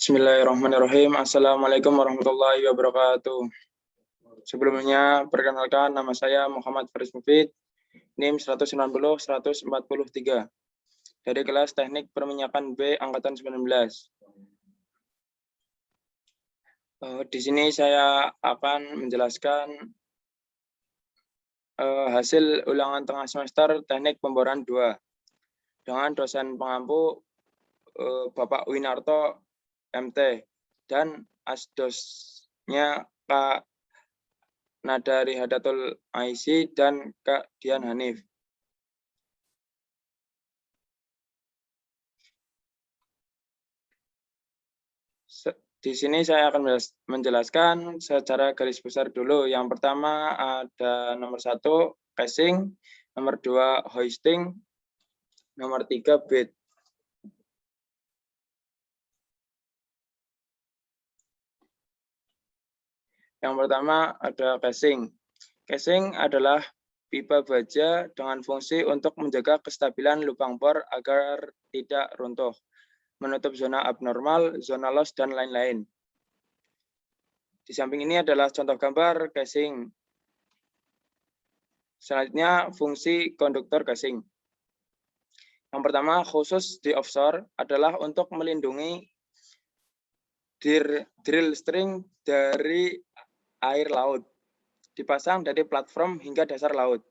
Bismillahirrahmanirrahim. Assalamualaikum warahmatullahi wabarakatuh. Sebelumnya, perkenalkan nama saya Muhammad Faris Mufid, NIM 190-143, dari kelas Teknik Perminyakan B Angkatan 19. Di sini saya akan menjelaskan hasil ulangan tengah semester Teknik Pemboran 2 dengan dosen pengampu Bapak Winarto MT dan asdosnya Kak Nada Rihadatul Aisy dan Kak Dian Hanif. Di sini saya akan menjelaskan secara garis besar dulu. Yang pertama ada nomor 1 casing, nomor 2 hoisting, nomor 3 bed. Yang pertama ada casing. Casing adalah pipa baja dengan fungsi untuk menjaga kestabilan lubang bor agar tidak runtuh, menutup zona abnormal, zona loss, dan lain-lain. Di samping ini adalah contoh gambar casing. Selanjutnya, fungsi konduktor casing. Yang pertama, khusus di offshore adalah untuk melindungi drill string dari air laut, dipasang dari platform hingga dasar laut.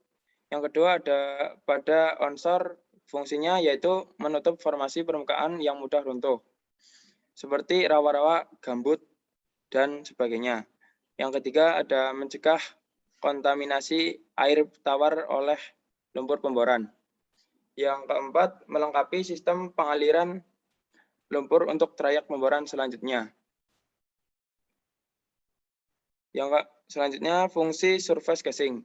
Yang kedua ada pada onshore, fungsinya yaitu menutup formasi permukaan yang mudah runtuh, seperti rawa-rawa, gambut, dan sebagainya. Yang ketiga ada mencegah kontaminasi air tawar oleh lumpur pemboran. Yang keempat, melengkapi sistem pengaliran lumpur untuk trayek pemboran selanjutnya. Yang selanjutnya, fungsi surface casing.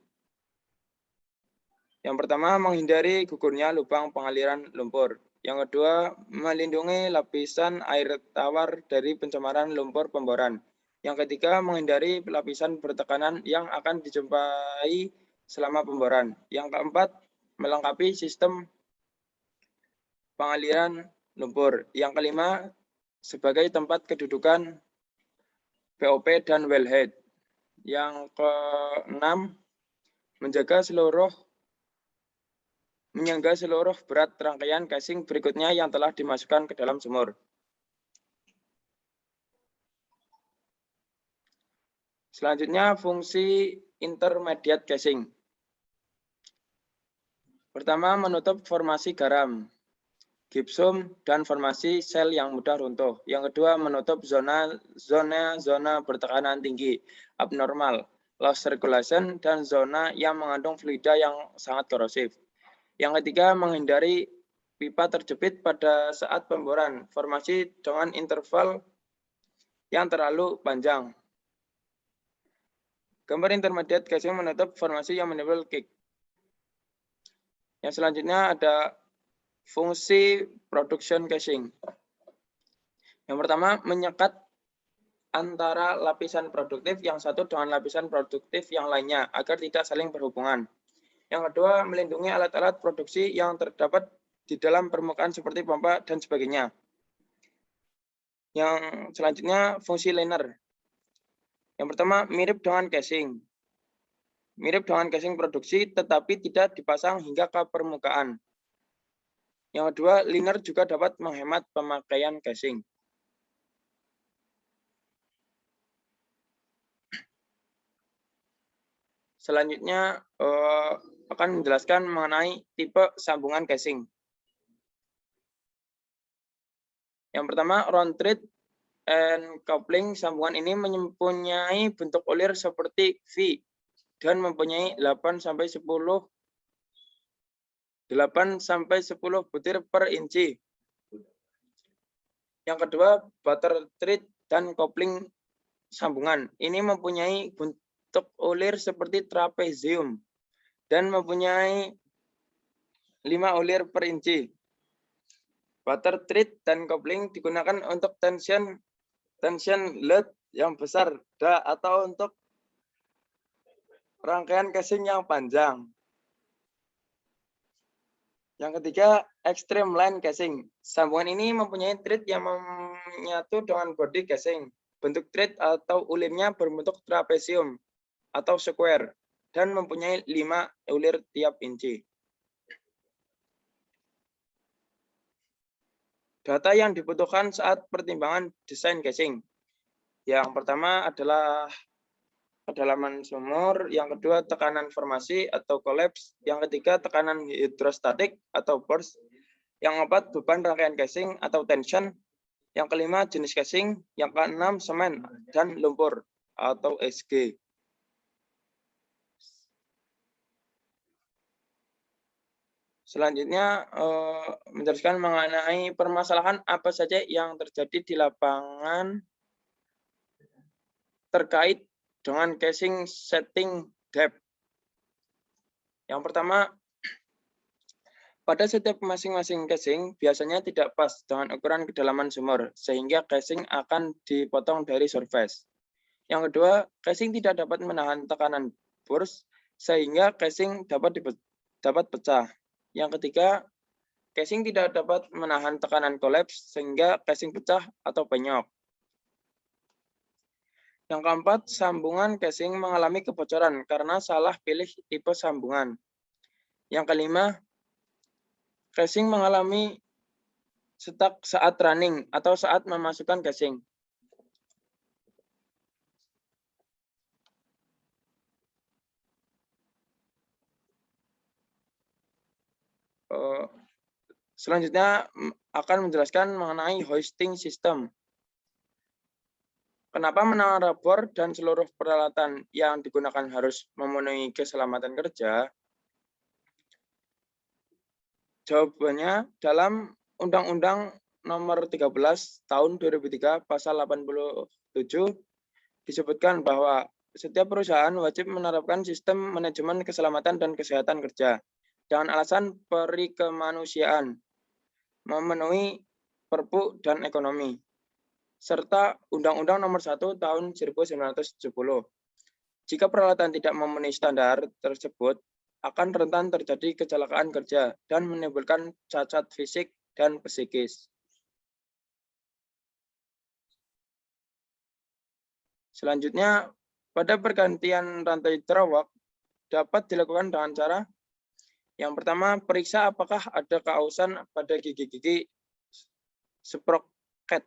Yang pertama, menghindari gugurnya lubang pengaliran lumpur. Yang kedua, melindungi lapisan air tawar dari pencemaran lumpur pemboran. Yang ketiga, menghindari lapisan bertekanan yang akan dijumpai selama pemboran. Yang keempat, melengkapi sistem pengaliran lumpur. Yang kelima, sebagai tempat kedudukan BOP dan wellhead. Yang keenam, menyangga seluruh berat rangkaian casing berikutnya yang telah dimasukkan ke dalam sumur. Selanjutnya, fungsi intermediate casing. Pertama, menutup formasi garam, gypsum, dan formasi sel yang mudah runtuh. Yang kedua, menutup zona bertekanan tinggi, abnormal, loss circulation, dan zona yang mengandung fluida yang sangat korosif. Yang ketiga, menghindari pipa terjepit pada saat pemboran, formasi dengan interval yang terlalu panjang. Gambar intermediate casing menutup formasi yang menimbul kick. Yang selanjutnya ada fungsi production casing. Yang pertama, menyekat antara lapisan produktif yang satu dengan lapisan produktif yang lainnya agar tidak saling berhubungan. Yang kedua, melindungi alat-alat produksi yang terdapat di dalam permukaan seperti pompa dan sebagainya. Yang selanjutnya, fungsi liner. Yang pertama, mirip dengan casing. Mirip dengan casing produksi, tetapi tidak dipasang hingga ke permukaan. Yang kedua, liner juga dapat menghemat pemakaian casing. Selanjutnya akan menjelaskan mengenai tipe sambungan casing. Yang pertama, round thread and coupling. Sambungan ini mempunyai bentuk ulir seperti V dan mempunyai 8-10 butir per inci. Yang kedua, butter thread dan coupling sambungan. Ini mempunyai bentuk ulir seperti trapezium dan mempunyai 5 ulir per inci. Butter thread dan coupling digunakan untuk tension load yang besar atau untuk rangkaian casing yang panjang. Yang ketiga, extreme line casing. Sambungan ini mempunyai thread yang menyatu dengan body casing. Bentuk thread atau ulirnya berbentuk trapesium atau square dan mempunyai 5 ulir tiap inci. Data yang dibutuhkan saat pertimbangan desain casing. Yang pertama adalah kedalaman sumur, yang kedua tekanan formasi atau collapse, yang ketiga tekanan hidrostatik atau burst, yang keempat beban rangkaian casing atau tension, yang kelima jenis casing, yang keenam semen dan lumpur atau SG. Selanjutnya menjelaskan mengenai permasalahan apa saja yang terjadi di lapangan terkait dengan casing setting depth. Yang pertama, pada setiap masing-masing casing biasanya tidak pas dengan ukuran kedalaman sumur, sehingga casing akan dipotong dari surface. Yang kedua, casing tidak dapat menahan tekanan burst, sehingga casing dapat pecah. Yang ketiga, casing tidak dapat menahan tekanan collapse, sehingga casing pecah atau penyok. Yang keempat, sambungan casing mengalami kebocoran karena salah pilih tipe sambungan. Yang kelima, casing mengalami stuck saat running atau saat memasukkan casing. Selanjutnya akan menjelaskan mengenai hoisting system. Kenapa menara bor dan seluruh peralatan yang digunakan harus memenuhi keselamatan kerja? Jawabannya dalam Undang-Undang Nomor 13 Tahun 2003 Pasal 87 disebutkan bahwa setiap perusahaan wajib menerapkan sistem manajemen keselamatan dan kesehatan kerja dengan alasan perikemanusiaan, memenuhi Perpu dan ekonomi, serta Undang-Undang Nomor 1 Tahun 1970. Jika peralatan tidak memenuhi standar tersebut, akan rentan terjadi kecelakaan kerja dan menimbulkan cacat fisik dan psikis. Selanjutnya, pada pergantian rantai terawak dapat dilakukan dengan cara yang pertama, periksa apakah ada keausan pada gigi-gigi sprocket.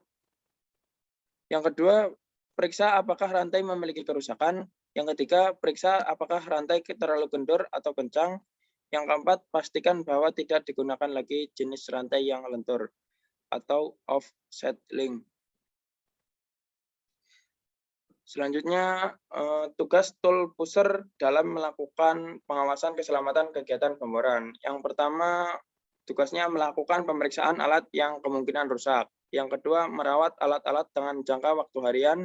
Yang kedua, periksa apakah rantai memiliki kerusakan. Yang ketiga, periksa apakah rantai terlalu kendor atau kencang. Yang keempat, pastikan bahwa tidak digunakan lagi jenis rantai yang lentur atau offset link. Selanjutnya, tugas tool pusher dalam melakukan pengawasan keselamatan kegiatan pemboran. Yang pertama, tugasnya melakukan pemeriksaan alat yang kemungkinan rusak. Yang kedua, merawat alat-alat dengan jangka waktu harian,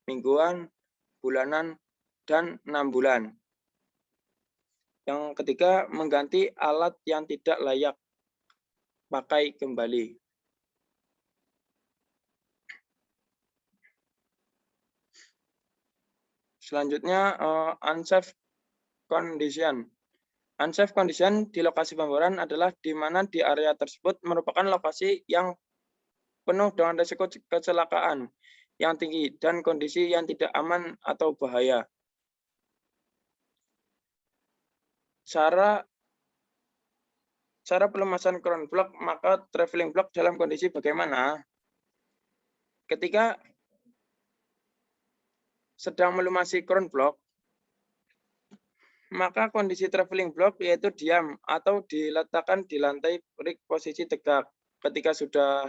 mingguan, bulanan, dan 6 bulan. Yang ketiga, mengganti alat yang tidak layak pakai kembali. Selanjutnya, unsafe condition. Unsafe condition di lokasi pemboran adalah di mana di area tersebut merupakan lokasi yang penuh dengan risiko kecelakaan yang tinggi dan kondisi yang tidak aman atau bahaya. Cara pelumasan crown block, maka traveling block dalam kondisi bagaimana? Ketika sedang melumasi crown block, maka kondisi traveling block yaitu diam atau diletakkan di lantai rig posisi tegak. Ketika sudah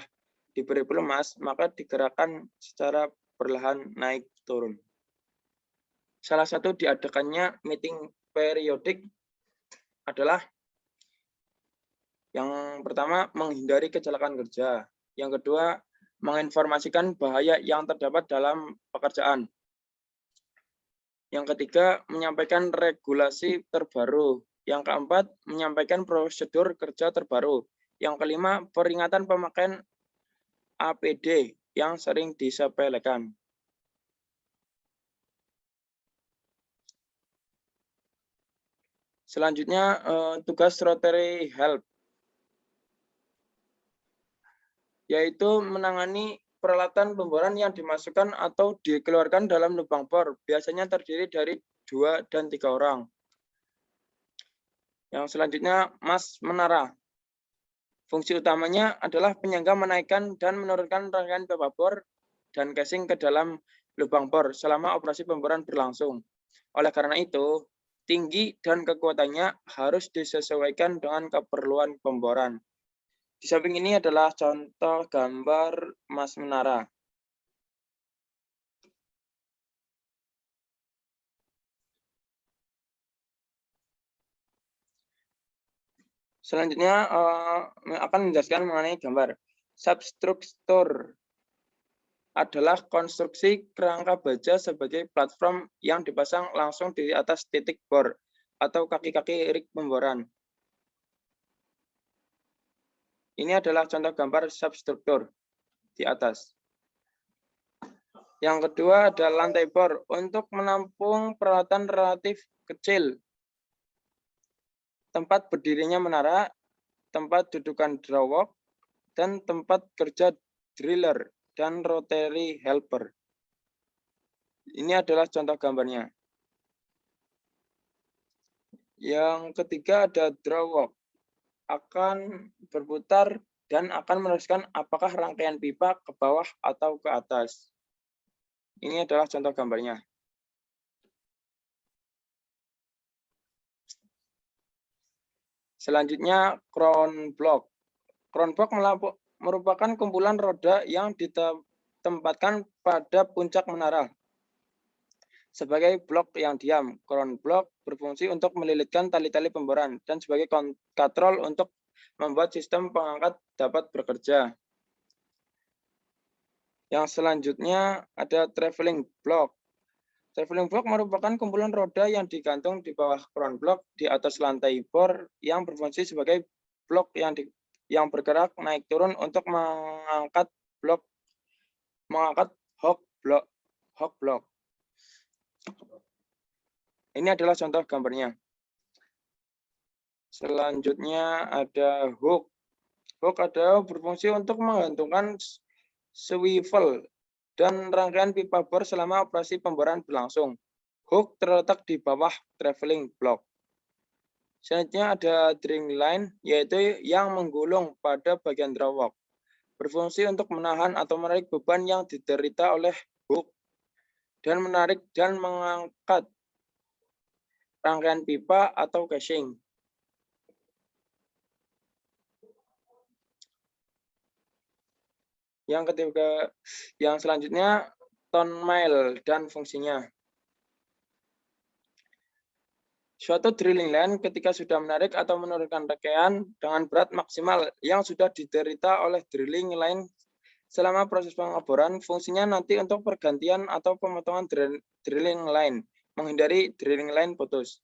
diberi pelumas, maka digerakkan secara perlahan naik turun. Salah satu diadakannya meeting periodik adalah yang pertama, menghindari kecelakaan kerja. Yang kedua, menginformasikan bahaya yang terdapat dalam pekerjaan. Yang ketiga, menyampaikan regulasi terbaru. Yang keempat, menyampaikan prosedur kerja terbaru. Yang kelima, peringatan pemakaian APD yang sering disepelekan. Selanjutnya, tugas rotary help. yaitu menangani peralatan pemboran yang dimasukkan atau dikeluarkan dalam lubang bor. Biasanya terdiri dari 2 dan 3 orang. Yang selanjutnya, mas menara. Fungsi utamanya adalah penyangga menaikkan dan menurunkan rangkaian pipa bor dan casing ke dalam lubang bor selama operasi pemboran berlangsung. Oleh karena itu, tinggi dan kekuatannya harus disesuaikan dengan keperluan pemboran. Di samping ini adalah contoh gambar mas menara. Selanjutnya akan menjelaskan mengenai gambar. Substruktur adalah konstruksi kerangka baja sebagai platform yang dipasang langsung di atas titik bor atau kaki-kaki rig pemboran. Ini adalah contoh gambar substruktur di atas. Yang kedua ada lantai bor untuk menampung peralatan relatif kecil. Tempat berdirinya menara, tempat dudukan drawwalk, dan tempat kerja driller dan rotary helper. Ini adalah contoh gambarnya. Yang ketiga ada drawwalk. Akan berputar dan akan meneruskan apakah rangkaian pipa ke bawah atau ke atas. Ini adalah contoh gambarnya. Selanjutnya crown block. Crown block merupakan kumpulan roda yang ditempatkan pada puncak menara. Sebagai blok yang diam, crown block berfungsi untuk melilitkan tali-tali pemboran dan sebagai katrol untuk membuat sistem pengangkat dapat bekerja. Yang selanjutnya ada traveling block. Traveling block merupakan kumpulan roda yang digantung di bawah crown block di atas lantai bor yang berfungsi sebagai blok yang bergerak naik turun untuk mengangkat hog block. Ini adalah contoh gambarnya. Selanjutnya ada hook. Hook adalah berfungsi untuk menggantungkan swivel dan rangkaian pipa bor selama operasi pemboran berlangsung. Hook terletak di bawah traveling block. Selanjutnya ada drilling line, yaitu yang menggulung pada bagian drawwalk. Berfungsi untuk menahan atau menarik beban yang diderita oleh hook dan menarik dan mengangkat rangkaian pipa atau casing. Yang selanjutnya ton mile dan fungsinya. Suatu drilling line ketika sudah menarik atau menurunkan rangkaian dengan berat maksimal yang sudah diderita oleh drilling line selama proses pengeboran, fungsinya nanti untuk pergantian atau pemotongan drilling line, menghindari drilling line putus.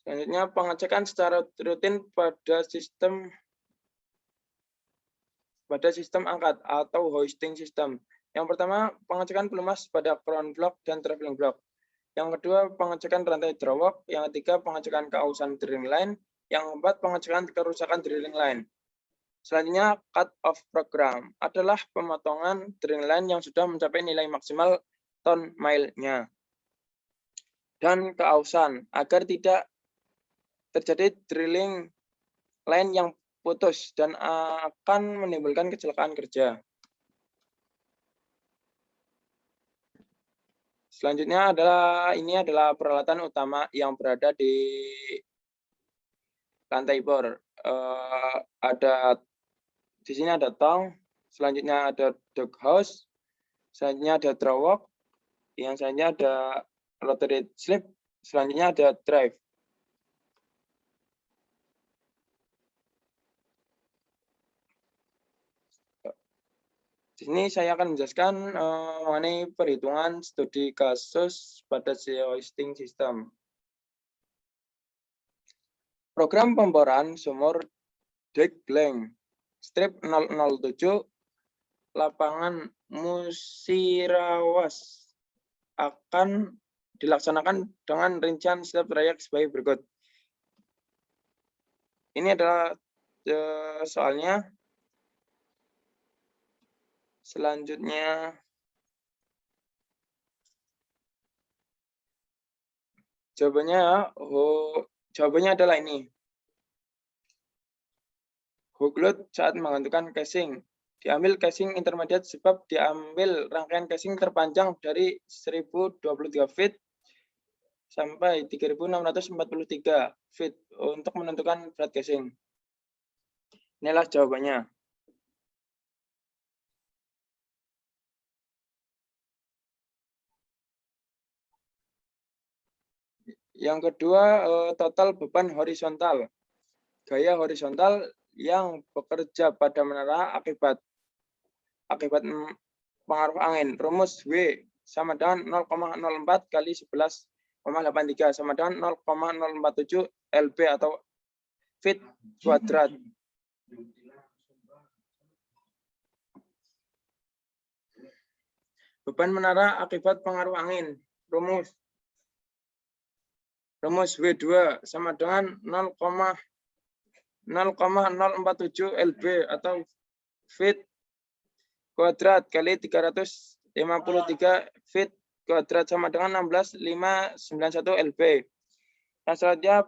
Selanjutnya pengecekan secara rutin pada sistem angkat atau hoisting system. Yang pertama, pengecekan pelumas pada crown block dan traveling block. Yang kedua, pengecekan rantai drawwalk. Yang ketiga, pengecekan keausan drilling line. Yang keempat, pengecekan kerusakan drilling line. Selanjutnya, cut-off program adalah pemotongan drilling line yang sudah mencapai nilai maksimal ton mile-nya. Dan keausan, agar tidak terjadi drilling line yang putus dan akan menimbulkan kecelakaan kerja. Selanjutnya ini adalah peralatan utama yang berada di lantai bor. Di sini ada tong, selanjutnya ada doghouse, selanjutnya ada drawwalk, yang selanjutnya ada rotary slip, selanjutnya ada drive. Di sini saya akan menjelaskan mengenai perhitungan studi kasus pada hoisting system. Program pemboran sumur deck blank strip 007 lapangan Musirawas akan dilaksanakan dengan rincian setiap trayek sebagai berikut. Ini adalah soalnya. Selanjutnya, jawabannya adalah ini. Hook load saat menghentupkan casing. Diambil casing intermediate sebab diambil rangkaian casing terpanjang dari 1023 feet sampai 3643 feet untuk menentukan berat casing. Inilah jawabannya. Yang kedua, total beban horizontal. Gaya horizontal yang bekerja pada menara akibat pengaruh angin. Rumus W sama dengan 0,04 kali 11,83 sama dengan 0,047 lb atau feet kuadrat. Beban menara akibat pengaruh angin. Rumus W2 sama dengan 0,047 lb atau feet kuadrat kali 353 feet kuadrat sama dengan 16,591 lb. Yang selanjutnya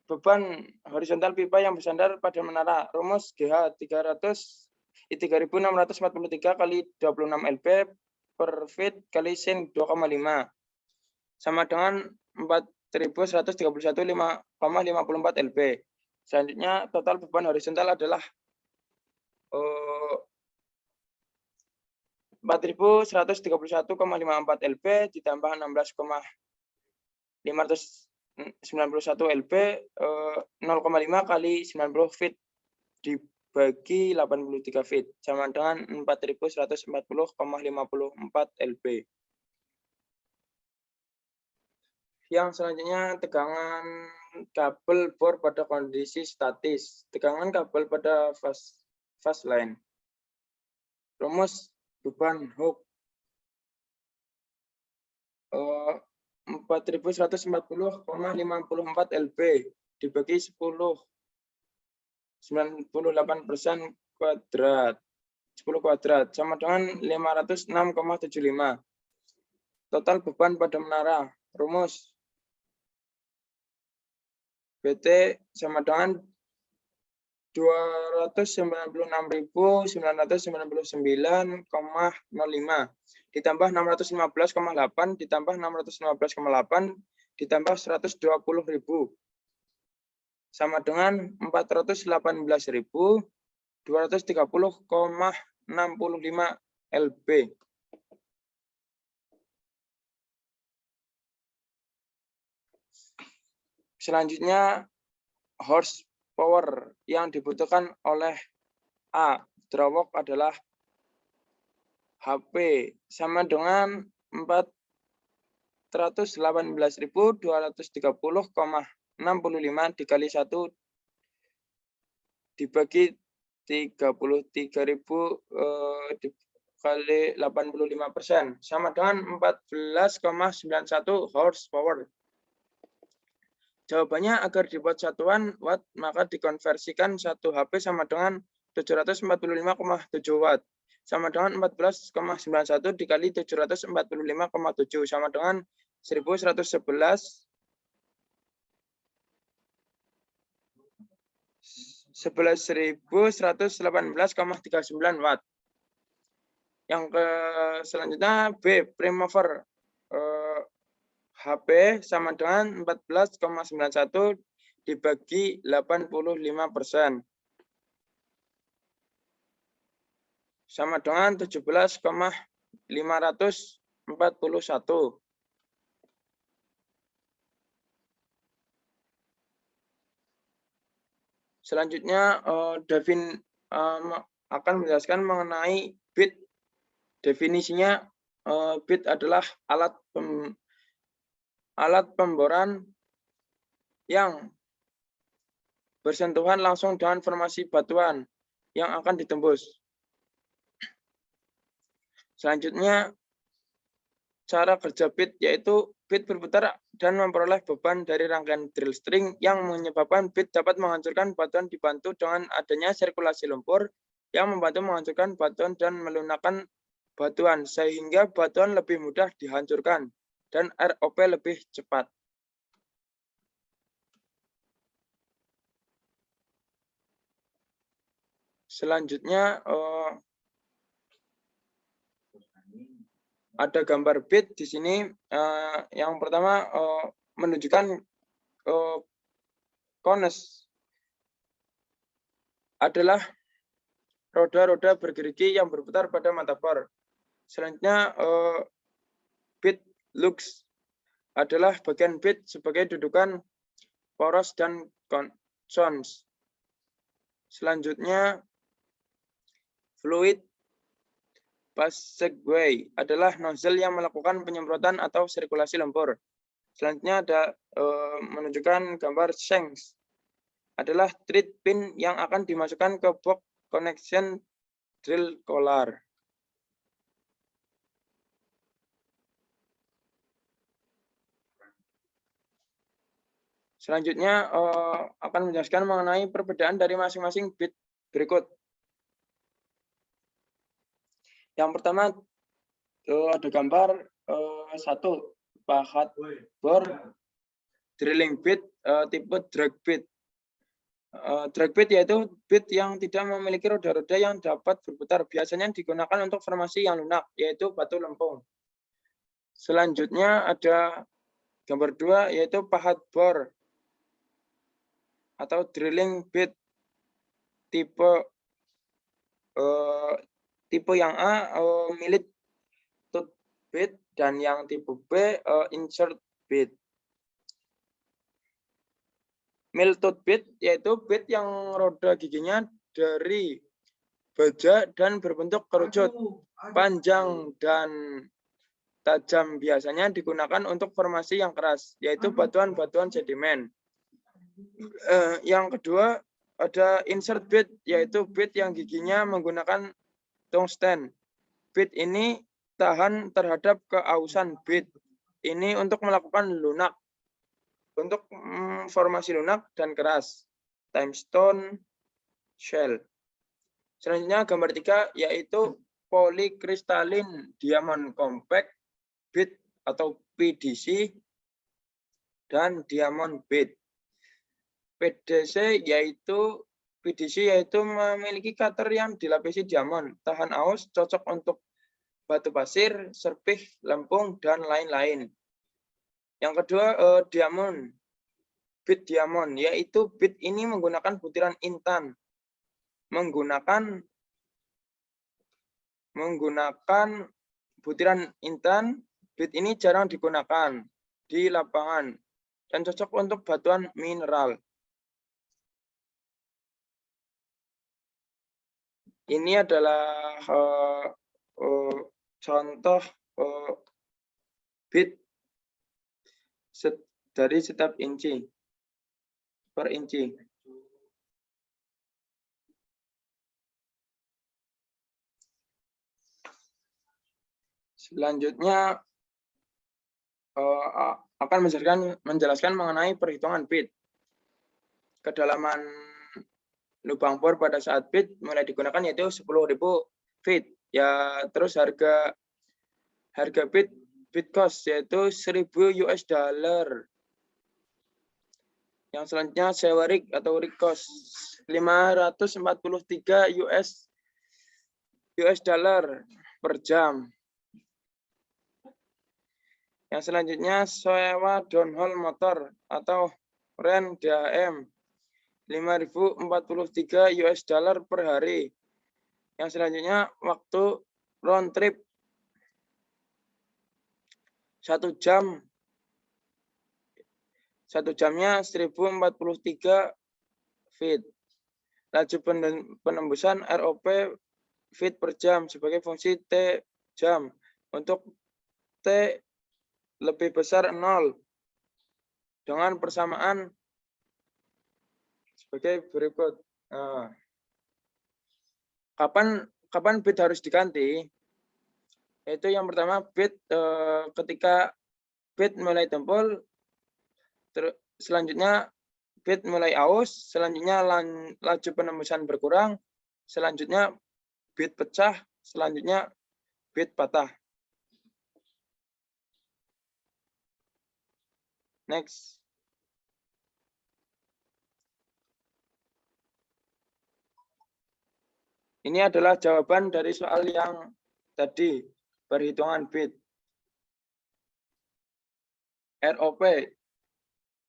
beban horizontal pipa yang bersandar pada menara. Rumus GH 3643 kali 26 lb per feet kali sin 2,5 sama dengan 4131,54 lb. Selanjutnya total beban horizontal adalah 4131,54 lb ditambah 16,591 lb 0,5 kali 90 feet dibagi 83 feet sama dengan 4140,54 lb. Yang selanjutnya tegangan kabel bor pada kondisi statis. Tegangan kabel pada fast line. Rumus beban hook 4140,54 lb dibagi 10 98% kuadrat 10 kuadrat sama dengan 506,75. Total beban pada menara. Rumus BT sama dengan 296.999,05 ditambah 615,8 ditambah 615,8 ditambah 120.000 sama dengan 418.230,65 lb. Selanjutnya, horsepower yang dibutuhkan oleh A. Drawalk adalah HP sama dengan 418.230,65 dikali 1 dibagi 33.000 dikali 85% sama dengan 14,91 horsepower. Jawabannya agar dibuat satuan watt, maka dikonversikan 1 HP sama dengan 745,7 watt. Sama dengan 14,91 dikali 745,7 sama dengan 11.118,39 watt. Yang selanjutnya B, prime mover. HP sama dengan 14,91 dibagi 85% sama dengan 17,541. Selanjutnya akan menjelaskan mengenai bit. Definisinya bit adalah alat pemboran yang bersentuhan langsung dengan formasi batuan yang akan ditembus. Selanjutnya, cara kerja bit yaitu bit berputar dan memperoleh beban dari rangkaian drill string yang menyebabkan bit dapat menghancurkan batuan dibantu dengan adanya sirkulasi lumpur yang membantu menghancurkan batuan dan melunakkan batuan, sehingga batuan lebih mudah dihancurkan dan ROP lebih cepat. Selanjutnya ada gambar bit di sini. Yang pertama menunjukkan cones adalah roda-roda bergerigi yang berputar pada mata bor. Selanjutnya bit lux adalah bagian bit sebagai dudukan poros dan consons. Selanjutnya fluid passageway adalah nozzle yang melakukan penyemprotan atau sirkulasi lumpur. Selanjutnya ada menunjukkan gambar shanks adalah thread pin yang akan dimasukkan ke box connection drill collar. Selanjutnya akan menjelaskan mengenai perbedaan dari masing-masing bit berikut. Yang pertama ada gambar satu pahat bor drilling bit tipe drag bit. Drag bit yaitu bit yang tidak memiliki roda-roda yang dapat berputar. Biasanya digunakan untuk formasi yang lunak, yaitu batu lempung. Selanjutnya ada gambar 2 yaitu pahat bor atau drilling bit tipe yang A milit tooth bit dan yang tipe B insert bit. Mill tooth bit yaitu bit yang roda giginya dari baja dan berbentuk kerucut, panjang dan tajam, biasanya digunakan untuk formasi yang keras, yaitu batuan-batuan sedimen. Yang kedua ada insert bit, yaitu bit yang giginya menggunakan tungsten. Bit ini tahan terhadap keausan bit. Ini untuk melakukan lunak, untuk formasi lunak dan keras, limestone shell. Selanjutnya gambar 3 yaitu polycrystalline diamond compact bit atau PDC dan diamond bit. PDC yaitu memiliki cutter yang dilapisi diamond, tahan aus, cocok untuk batu pasir, serpih, lempung, dan lain-lain. Yang kedua diamond, bit diamond, yaitu bit ini menggunakan butiran intan, menggunakan butiran intan. Bit ini jarang digunakan di lapangan dan cocok untuk batuan mineral. Ini adalah contoh bit dari setiap inci per inci. Selanjutnya akan menjelaskan mengenai perhitungan bit. Kedalaman lubang bor pada saat bit mulai digunakan yaitu 10.000 feet. Ya, terus harga bit cost yaitu 1.000 US dollar. Yang selanjutnya sewa rig atau rig cost 543 US dollar per jam. Yang selanjutnya sewa downhole motor atau rent DHM 5.043 US dollar per hari. Yang selanjutnya waktu round trip 1 jam. 1 jamnya 1.043 feet. Laju penembusan ROP feet per jam sebagai fungsi T jam. Untuk T lebih besar 0 dengan persamaan sebagai berikut. Kapan bit harus diganti? Yaitu yang pertama bit ketika bit mulai dempul, selanjutnya bit mulai aus, selanjutnya laju penembusan berkurang, selanjutnya bit pecah, selanjutnya bit patah. Next. Ini adalah jawaban dari soal yang tadi, perhitungan bit. ROP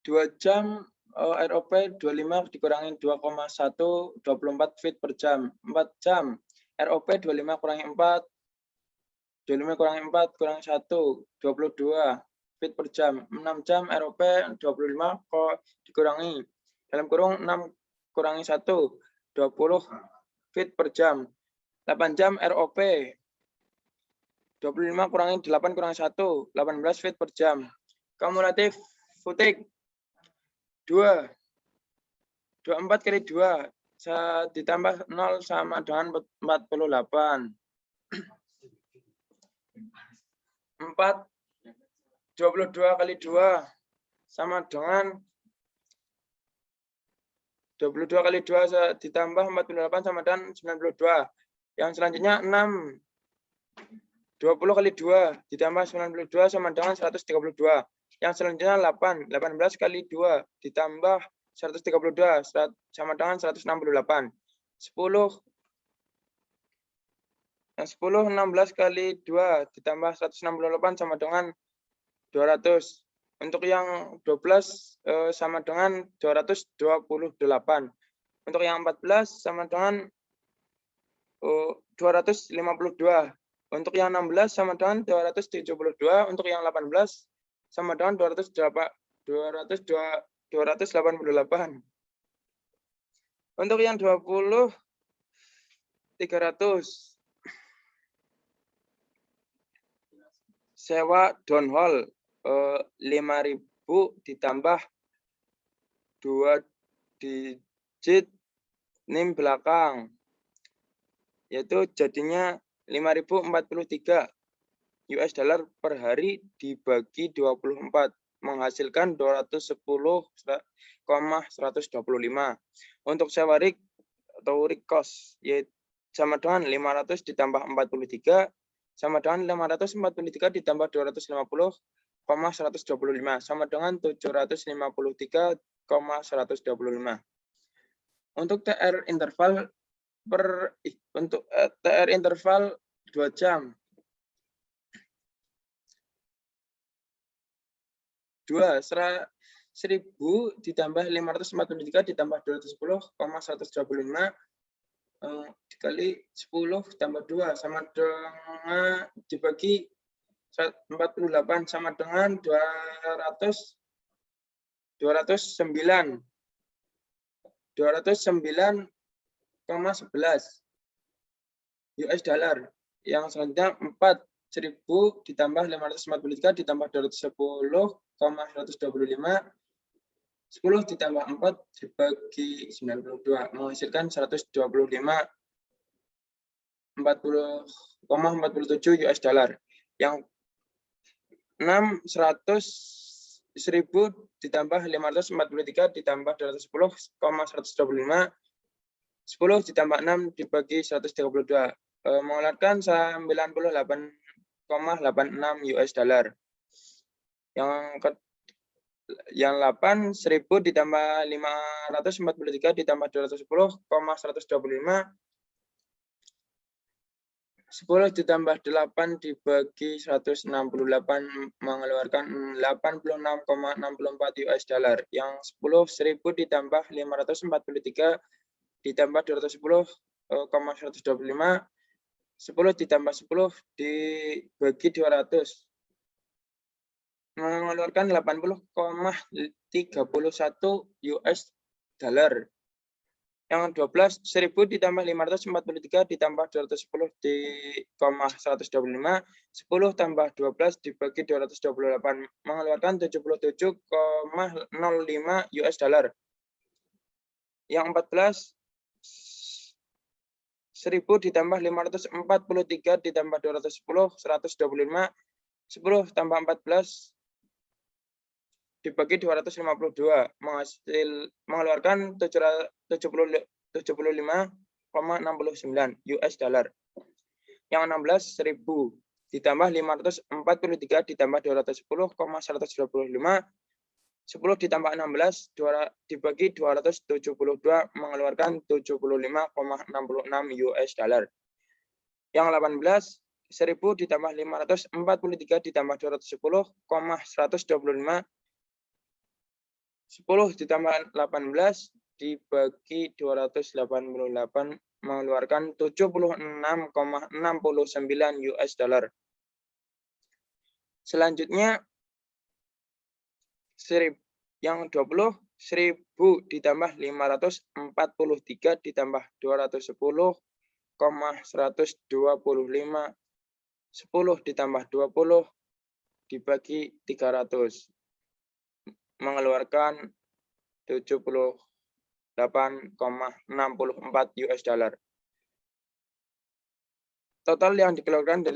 2 jam, ROP 25 dikurangi 2,1, 24 feet per jam. 4 jam, ROP 25 kurangi 4, 25 kurangi 4 kurangi 1, 22 feet per jam. 6 jam, ROP 25 dikurangi, dalam kurung 6 kurangi 1, 20 feet per jam. 8 jam, ROP 25 kurangi 8 kurangi 1, 18 feet per jam. Kumulatif footing 2. 24 kali 2 ditambah 0 sama dengan 48. 22 kali 2 sama dengan 22 kali 2 ditambah 48 sama dengan 92. Yang selanjutnya 6. 20 kali 2 ditambah 92 sama dengan 132. Yang selanjutnya 8. 18 kali 2 ditambah 132 sama dengan 168. 10. Yang 10, 16 kali 2 ditambah 168 sama dengan 200. Untuk yang 12 sama dengan 228. Untuk yang 14 sama dengan 252. Untuk yang 16 sama dengan 272. Untuk yang 18 sama dengan 288. Untuk yang 20, 300. Sewa downhole 5.000 ditambah 2 digit NIM belakang, yaitu jadinya 5.043 US dollar per hari dibagi 24 menghasilkan 210,125. Untuk sewa rig atau rig cost yaitu sama dengan 500 ditambah 43 sama dengan 543 ditambah 250,125 sama dengan 753,125. Untuk TR interval untuk TR interval 2 jam. 1.000 ditambah 543 ditambah 210,125 dikali 10 tambah 2 sama dengan dibagi 48 sama dengan 209,11 US dollar. Yang selanjutnya 4.000 ditambah 543 ditambah 210,125 10 ditambah 4 dibagi 92 menghasilkan 120,47 US dollar. Yang 6, 100.000 ditambah 543 ditambah 210,125 10 ditambah 6 dibagi 132 mengeluarkan 98,86 US dollar. Yang 8, 1.000 ditambah 543 ditambah 210,125 10 ditambah 8 dibagi 168 mengeluarkan 86,64 US dollar. Yang 10.000 ditambah 543 ditambah 210,125 10 ditambah 10 dibagi 200 mengeluarkan 80,31 US dollar. Yang 12, 1.000 ditambah 543 ditambah 210,125 10 tambah 12 dibagi 228 mengeluarkan 77,05 US dollar. Yang 14, 1.000 ditambah 543 ditambah 210 125 10 tambah 14 dibagi 252 mengeluarkan 75,05 US dollar. Yang 16 1000 ditambah 543 ditambah 210,125 10 ditambah 16 dibagi 272 mengeluarkan 75,66 US dollar. Yang 18 1000 ditambah 543 ditambah 210,125 10 ditambah 18 dibagi 288 mengeluarkan 76,69 US dollar. Selanjutnya yang 20 1000 ditambah 543 ditambah 210,125 10 ditambah 20 dibagi 300 mengeluarkan 78,64 US dollar. Total yang dikeluarkan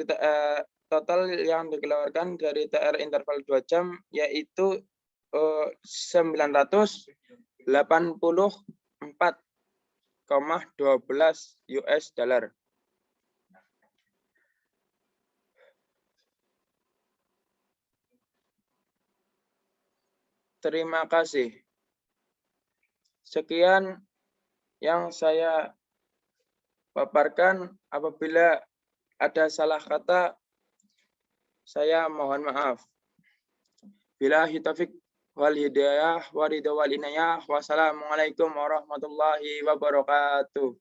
dari TR interval 2 jam yaitu 984,12 US dollar. Terima kasih. Sekian yang saya paparkan. Apabila ada salah kata, saya mohon maaf. Billahi taufiq wal hidayah wa ridha wal inayah. Wassalamualaikum warahmatullahi wabarakatuh.